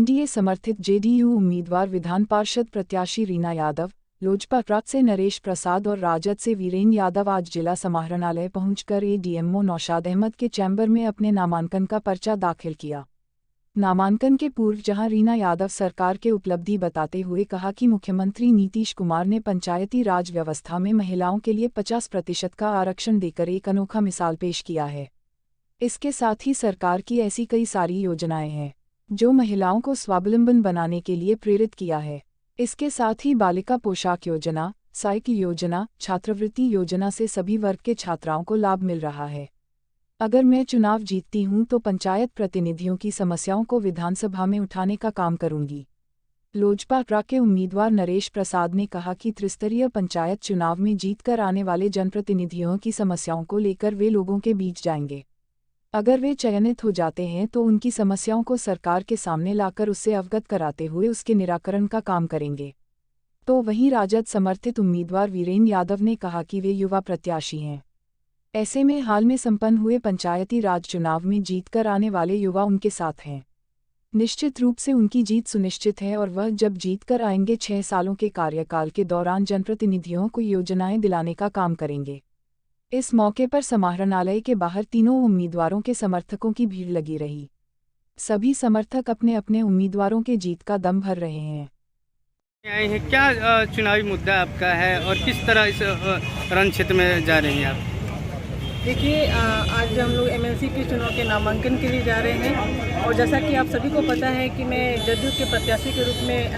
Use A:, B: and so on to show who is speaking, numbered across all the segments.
A: NDA समर्थित JDU उम्मीदवार विधान पार्षद प्रत्याशी रीना यादव, लोजपा ट्रक से नरेश प्रसाद और राजद से वीरेंद्र यादव आज जिला समाहरणालय पहुंचकर एडीएमओ नौशाद अहमद के चैम्बर में अपने नामांकन का पर्चा दाखिल किया। नामांकन के पूर्व जहां रीना यादव सरकार के उपलब्धि बताते हुए कहा कि मुख्यमंत्री नीतीश कुमार ने पंचायती राज व्यवस्था में महिलाओं के लिए 50% का आरक्षण देकर एक अनोखा मिसाल पेश किया है। इसके साथ ही सरकार की ऐसी कई सारी योजनाएं हैं जो महिलाओं को स्वावलंबन बनाने के लिए प्रेरित किया है। इसके साथ ही बालिका पोशाक योजना, साइकिल योजना, छात्रवृत्ति योजना से सभी वर्ग के छात्राओं को लाभ मिल रहा है। अगर मैं चुनाव जीतती हूं तो पंचायत प्रतिनिधियों की समस्याओं को विधानसभा में उठाने का काम करूंगी। लोजपा ट्रक के उम्मीदवार नरेश प्रसाद ने कहा कि त्रिस्तरीय पंचायत चुनाव में जीतकर आने वाले जनप्रतिनिधियों की समस्याओं को लेकर वे लोगों के बीच जाएंगे। अगर वे चयनित हो जाते हैं तो उनकी समस्याओं को सरकार के सामने लाकर उससे अवगत कराते हुए उसके निराकरण का काम करेंगे। तो वहीं राजद समर्थित उम्मीदवार वीरेंद्र यादव ने कहा कि वे युवा प्रत्याशी हैं। ऐसे में हाल में संपन्न हुए पंचायती राज चुनाव में जीतकर आने वाले युवा उनके साथ हैं। निश्चित रूप से उनकी जीत सुनिश्चित है और वह जब जीतकर आएंगे 6 सालों के कार्यकाल के दौरान जनप्रतिनिधियों को योजनाएं दिलाने का काम करेंगे। इस मौके पर समाहरणालय के बाहर तीनों उम्मीदवारों के समर्थकों की भीड़ लगी रही। सभी समर्थक अपने अपने उम्मीदवारों के जीत का दम भर रहे हैं।
B: क्या चुनावी मुद्दा आपका है और किस तरह इस रण क्षेत्र में जा रही हैं आप?
C: देखिए, आज हम लोग एमएलसी के चुनाव के नामांकन के लिए जा रहे हैं और जैसा कि आप सभी को पता है कि मैं जदयू के प्रत्याशी के रूप में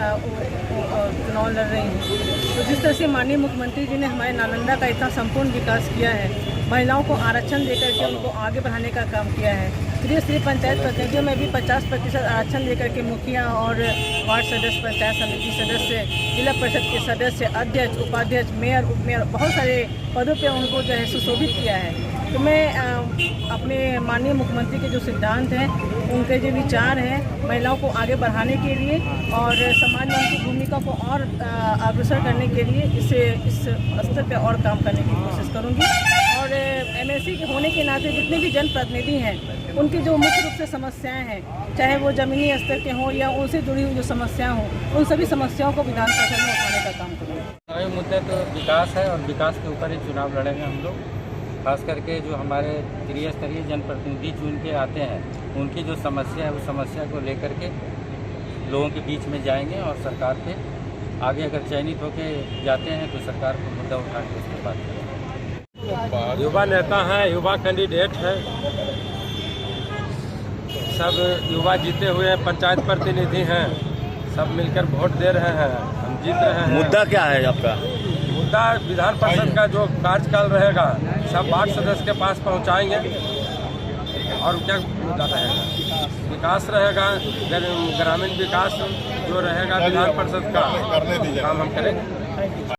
C: चुनाव लड़ रही हूँ। तो जिस तरह से माननीय मुख्यमंत्री जी ने हमारे नालंदा का इतना संपूर्ण विकास किया है, महिलाओं को आरक्षण देकर के उनको आगे बढ़ाने का काम किया है, त्रिस्तरीय पंचायत प्रतिनिधियों में भी 50% आरक्षण देकर के मुखिया और वार्ड सदस्य, पंचायत समिति सदस्य, जिला परिषद के सदस्य, अध्यक्ष, उपाध्यक्ष, मेयर, उपमेयर, बहुत सारे पदों पे उनको जो है सुशोभित किया है। तो मैं अपने माननीय मुख्यमंत्री के जो सिद्धांत हैं, उनके जो विचार हैं महिलाओं को आगे बढ़ाने के लिए और समाज में उनकी भूमिका को और अग्रसर करने के लिए इस स्तर पे और काम करने की कोशिश करूँगी। और एमएलसी के होने के नाते जितने भी जनप्रतिनिधि हैं उनकी जो मुख्य रूप से समस्याएं हैं, चाहे वो ज़मीनी स्तर के हों या उनसे जुड़ी हुई जो समस्याएं हों, उन सभी समस्याओं को विधान परिषद में उठाने का काम करूँगी।
D: मुद्दे तो विकास है और विकास के ऊपर ही चुनाव लड़ेंगे हम लोग। खास करके जो हमारे त्रिस्तरीय जनप्रतिनिधि चुन के आते हैं उनकी जो समस्या है उस समस्या को लेकर के लोगों के बीच में जाएंगे और सरकार के आगे अगर चयनित होकर जाते हैं तो सरकार को मुद्दा उठा के उसके बात करेंगे।
E: युवा नेता हैं, युवा कैंडिडेट हैं, सब युवा जीते हुए हैं, पंचायत प्रतिनिधि हैं, सब मिलकर वोट दे रहे हैं, हम जीत रहे हैं।
F: मुद्दा क्या है आपका?
E: मुद्दा विधान परिषद का जो कार्यकाल रहेगा सब वार्ड सदस्य के पास पहुंचाएंगे और क्या मुद्दा रहेगा, विकास रहेगा, ग्रामीण विकास जो रहेगा विधान परिषद का काम हम करेंगे।